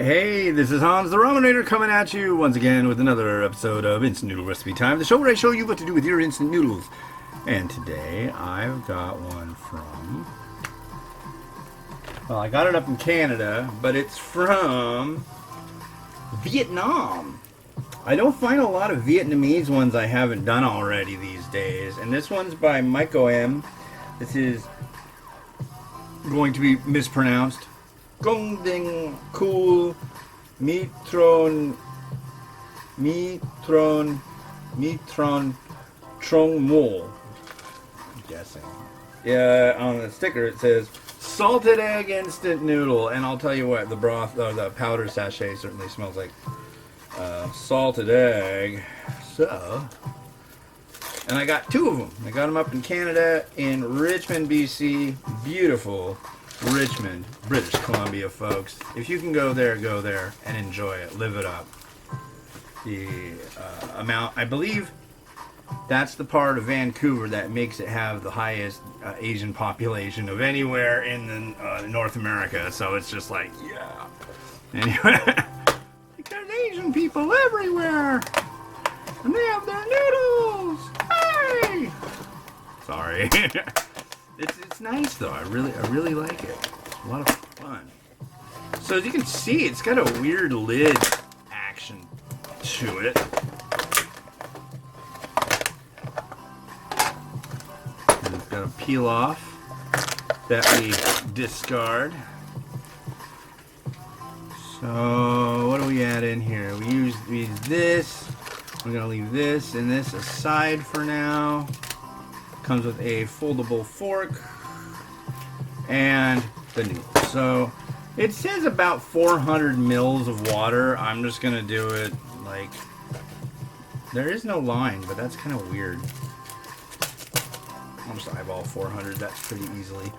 Hey, this is Hans the Ramen Rater coming at you once again with another episode of Instant Noodle Recipe Time, the show where I show you what to do with your instant noodles. And today I've got one from, well, I got it up in Canada, but it's from Vietnam. I don't find a lot of Vietnamese ones I haven't done already these days, and this one's by Michael M. This is going to be mispronounced. Gong Ding Kool Mitron Trong Mo. I'm guessing. Yeah, on the sticker it says salted egg instant noodle, and I'll tell you what, the broth, the powder sachet certainly smells like salted egg. So, and I got two of them. I got them up in Canada, in Richmond, BC. Beautiful Richmond, British Columbia, folks. If you can go there and enjoy it, live it up. The amount, I believe, that's the part of Vancouver that makes it have the highest Asian population of anywhere in North America. So it's just like, yeah. Anyway, there's Asian people everywhere, and they have their noodles. Hey! Sorry. It's nice though. I really like it. It's a lot of fun. So as you can see, it's got a weird lid action to it. And it's got a peel off that we discard. So what do we add in here? We use this. We're gonna leave this and this aside for now. Comes with a foldable fork and the noodle. So it says about 400 mils of water. I'm just gonna do it like, there is no line, but that's kind of weird. I'll just eyeball 400. That's pretty easily.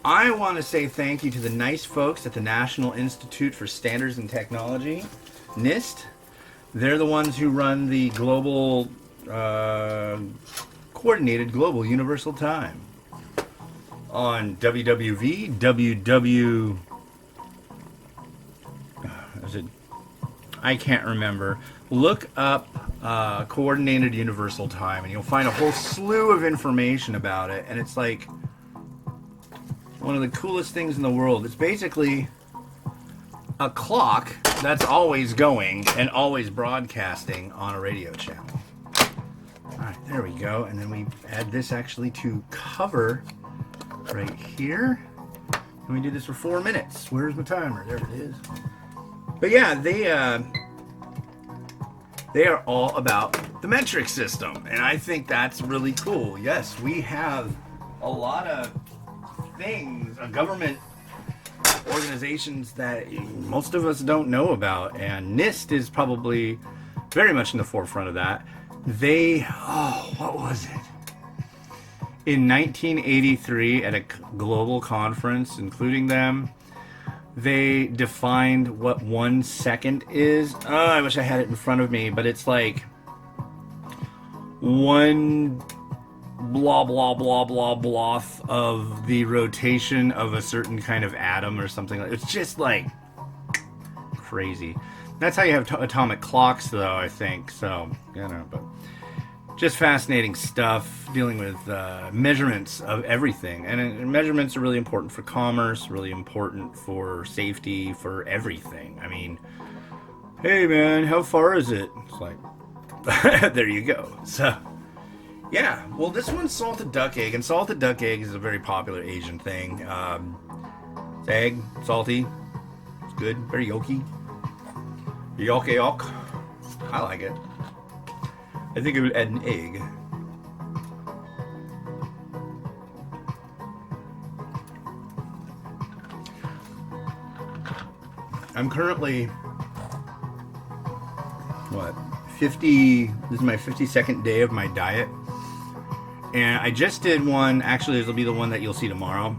I want to say thank you to the nice folks at the National Institute for Standards and Technology, NIST. They're the ones who run the global Coordinated Global Universal Time on WWV, I can't remember. Look up Coordinated Universal Time and you'll find a whole slew of information about it, and it's like one of the coolest things in the world. It's basically a clock that's always going and always broadcasting on a radio channel. Alright, there we go. And then we add this actually to cover right here. And we do this for 4 minutes. Where's my timer? There it is. But yeah, they are all about the metric system. And I think that's really cool. Yes, we have a lot of things, government organizations that most of us don't know about. And NIST is probably very much in the forefront of that. What was it? In 1983, at a global conference, including them, they defined what 1 second is. Oh, I wish I had it in front of me, but it's like one blah, blah, blah, blah, bloth of the rotation of a certain kind of atom or something like that. It's just like crazy. That's how you have atomic clocks, though, I think. So, you know, but just fascinating stuff dealing with measurements of everything. And measurements are really important for commerce, really important for safety, for everything. I mean, hey, man, how far is it? It's like, there you go. So, yeah. Well, this one's salted duck egg. And salted duck egg is a very popular Asian thing. It's egg, salty. It's good. Very yolky. Yolk. I like it. I think I would add an egg. I'm currently, 50, this is my 52nd day of my diet. And I just did one, actually this will be the one that you'll see tomorrow.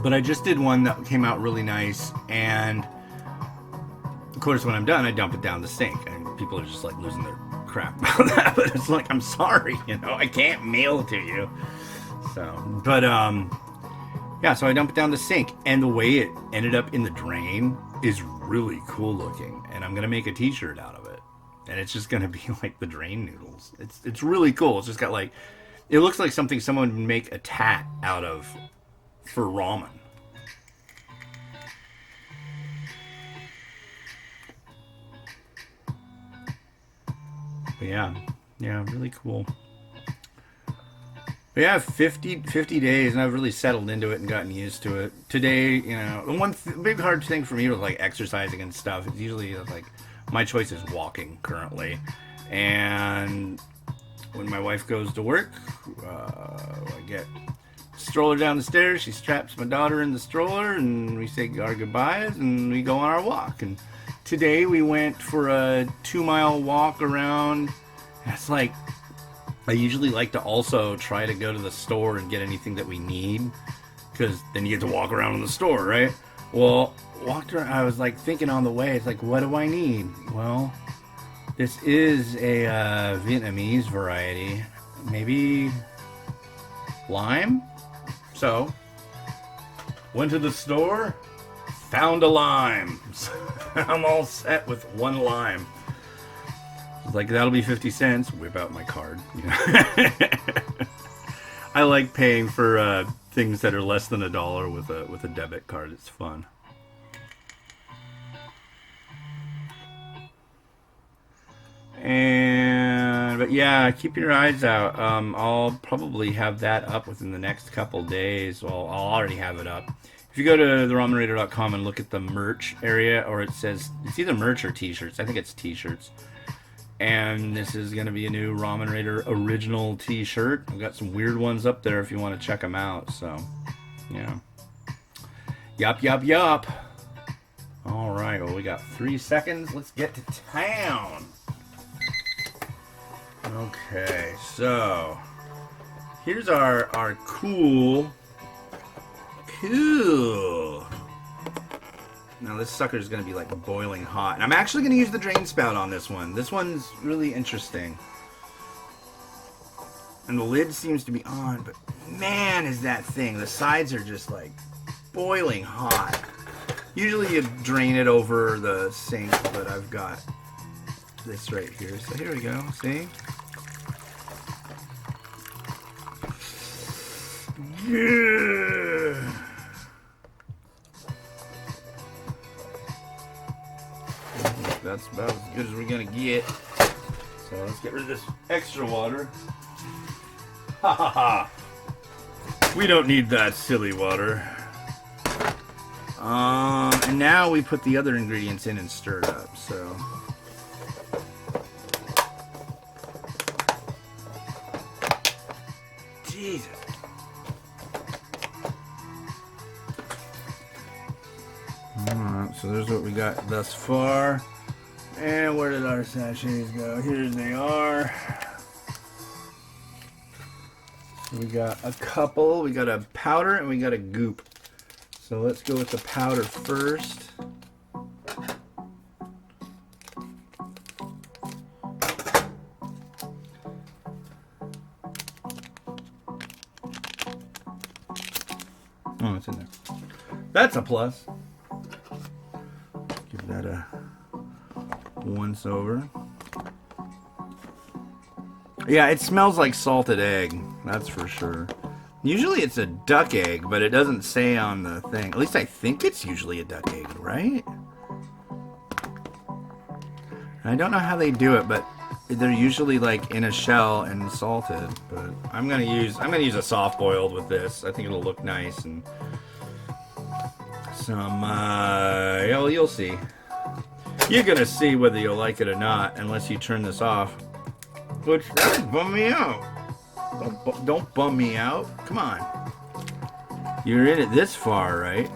But I just did one that came out really nice, and of course, when I'm done, I dump it down the sink, and people are just like losing their crap about that. But it's like, I'm sorry, I can't mail it to you. So, but yeah, so I dump it down the sink, and the way it ended up in the drain is really cool looking, and I'm gonna make a T-shirt out of it, and it's just gonna be like the drain noodles. It's really cool. It's just got like, it looks like something someone would make a tat out of for ramen. But yeah, really cool. But yeah, 50 days, and I've really settled into it and gotten used to it. Today, the big hard thing for me with like exercising and stuff is usually like my choice is walking currently, and when my wife goes to work, I get stroller down the stairs. She straps my daughter in the stroller, and we say our goodbyes, and we go on our walk. And today we went for a 2-mile walk around. That's like, I usually like to also try to go to the store and get anything that we need, because then you get to walk around in the store, right? Well, walked around, I was like thinking on the way, it's like, what do I need? Well, this is a Vietnamese variety, maybe lime. So went to the store, found a lime. I'm all set with one lime. Like, that'll be 50 cents. Whip out my card. I like paying for things that are less than $1 with a debit card. It's fun. But yeah, keep your eyes out. I'll probably have that up within the next couple days. Well, I'll already have it up. If you go to theramenrater.com and look at the merch area, or it says, it's either merch or t-shirts. I think it's t-shirts. And this is going to be a new Ramen Rater original t-shirt. I've got some weird ones up there if you want to check them out. So, yeah. Yup. All right, well, we got 3 seconds. Let's get to town. Okay, so here's our Kool. Now this sucker is going to be like boiling hot. And I'm actually going to use the drain spout on this one. This one's really interesting. And the lid seems to be on, but man, is that thing. The sides are just like boiling hot. Usually you drain it over the sink, but I've got this right here. So here we go, see? Yeah. That's about as good as we're gonna get. So let's get rid of this extra water. Ha ha ha! We don't need that silly water. And now we put the other ingredients in and stir it up. So. Jesus. Alright, so there's what we got thus far. And where did our sachets go? Here they are. So we got a couple. We got a powder and we got a goop. So let's go with the powder first. Oh, it's in there. That's a plus. Give that a once over. Yeah, it smells like salted egg. That's for sure. Usually it's a duck egg, but it doesn't say on the thing. At least I think it's usually a duck egg, right? I don't know how they do it, but they're usually like in a shell and salted. But I'm gonna use a soft boiled with this. I think it'll look nice, and some you'll see. You're gonna see whether you'll like it or not, unless you turn this off. Which that would bum me out. Don't bum me out. Come on. You're in it this far, right?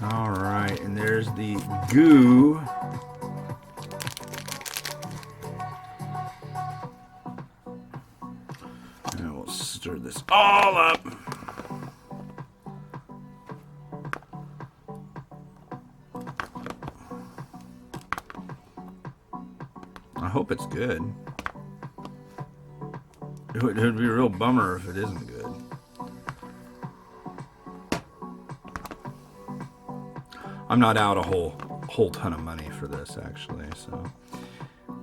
Alright, and there's the goo. And we'll stir this all up. I hope it's good. It would be a real bummer if it isn't good. I'm not out a whole ton of money for this actually. So,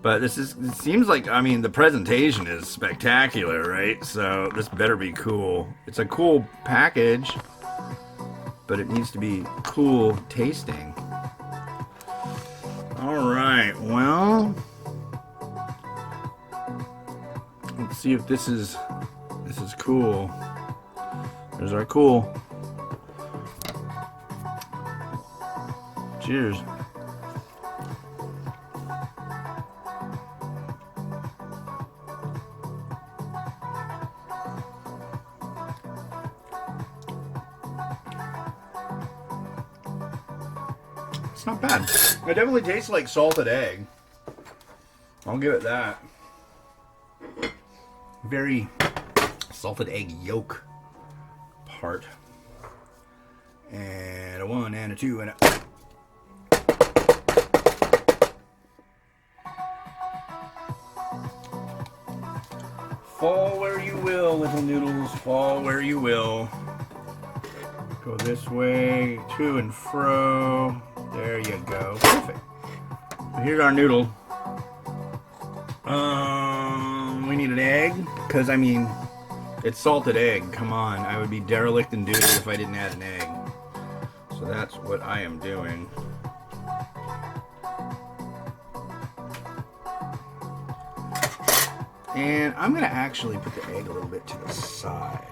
but it seems like, I mean, the presentation is spectacular, right? So this better be cool. It's a cool package, but it needs to be cool tasting. All right, well, let's see if this is cool. There's our Kool. Cheers. It's not bad. It definitely tastes like salted egg. I'll give it that. Very salted egg yolk part. And a 1 and a 2 and a... Fall where you will, little noodles. Fall where you will. Go this way, to and fro. There you go. Perfect. So here's our noodle. We need an egg, because I mean, it's salted egg. Come on, I would be derelict in duty if I didn't add an egg. So that's what I am doing. And I'm going to actually put the egg a little bit to the side.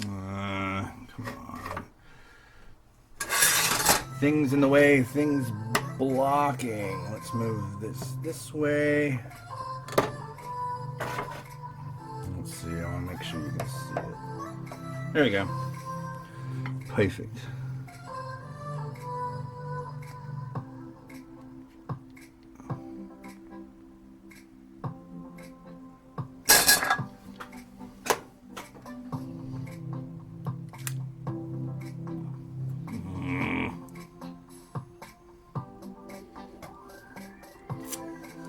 Come on. Things in the way, things blocking. Let's move this way. Let's see, I want to make sure you can see it. There we go. Perfect.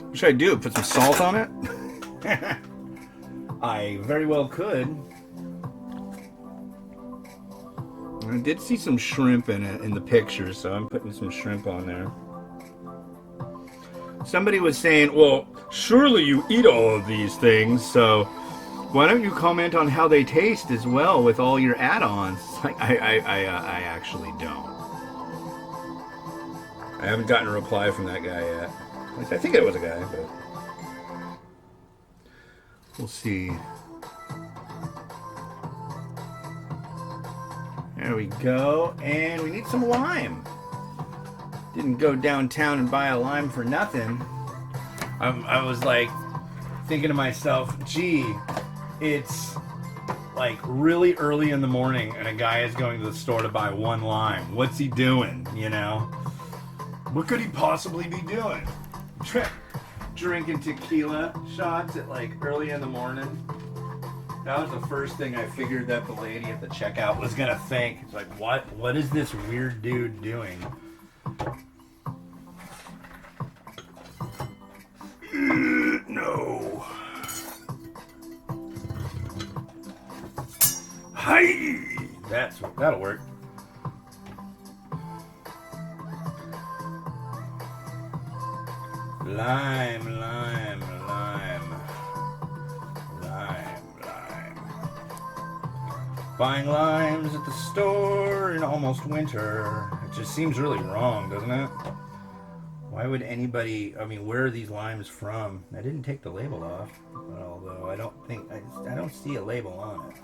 What should I do? Put some salt on it? I very well could. I did see some shrimp in it in the picture, so I'm putting some shrimp on there. Somebody was saying, well, surely you eat all of these things, so why don't you comment on how they taste as well with all your add-ons? Like, I actually don't. I haven't gotten a reply from that guy yet. I think it was a guy, but we'll see. There we go. And we need some lime. Didn't go downtown and buy a lime for nothing. I was like thinking to myself, gee, it's like really early in the morning and a guy is going to the store to buy one lime. What's he doing, you know? What could he possibly be doing? Drinking tequila shots at like early in the morning. That was the first thing I figured that the lady at the checkout was gonna think. It's like, what is this weird dude doing? No. Hi. That'll work. Lime, lime, lime. Lime, lime. Buying limes at the store in almost winter. It just seems really wrong, doesn't it? Why would anybody, I mean, where are these limes from? I didn't take the label off, although I don't see a label on it.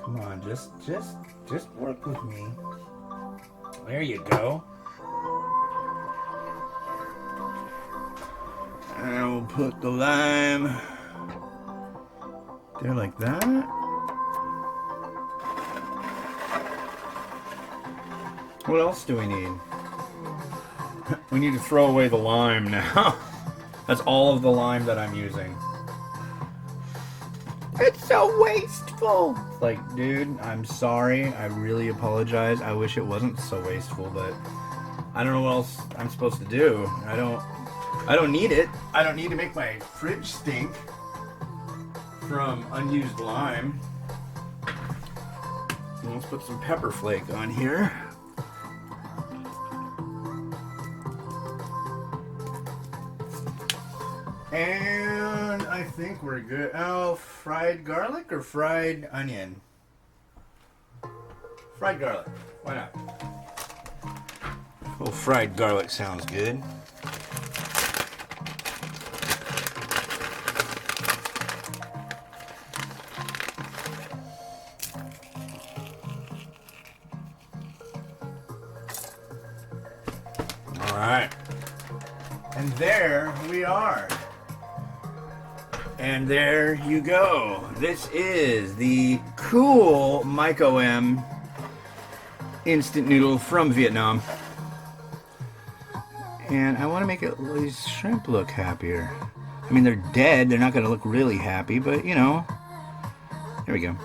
Come on, just work with me. There you go. And we'll put the lime there like that. What else do we need? We need to throw away the lime now. That's all of the lime that I'm using. It's so wasteful. It's like, dude, I'm sorry. I really apologize. I wish it wasn't so wasteful, but I don't know what else I'm supposed to do. I don't need it. I don't need to make my fridge stink. from unused lime. And let's put some pepper flake on here. And I think we're good. Oh, fried garlic or fried onion? Fried garlic. Why not? Oh, fried garlic sounds good. All right. And there we are. And there you go. This is the Kool Myco M instant noodle from Vietnam. And I want to make these shrimp look happier. I mean, they're dead. They're not going to look really happy, but you know. There we go.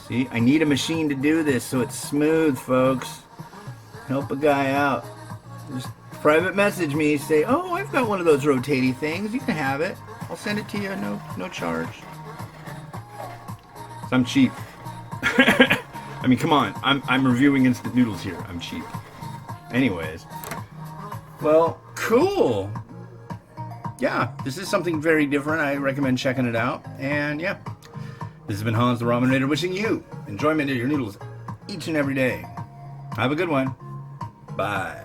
See, I need a machine to do this so it's smooth, folks. Help a guy out. Just private message me, say, oh, I've got one of those rotating things. You can have it. I'll send it to you, no charge. So I'm cheap. I mean, come on. I'm reviewing instant noodles here. I'm cheap. Anyways. Well, cool. Yeah, this is something very different. I recommend checking it out. And yeah, this has been Hans the Ramen Rater wishing you enjoyment of your noodles each and every day. Have a good one. Bye.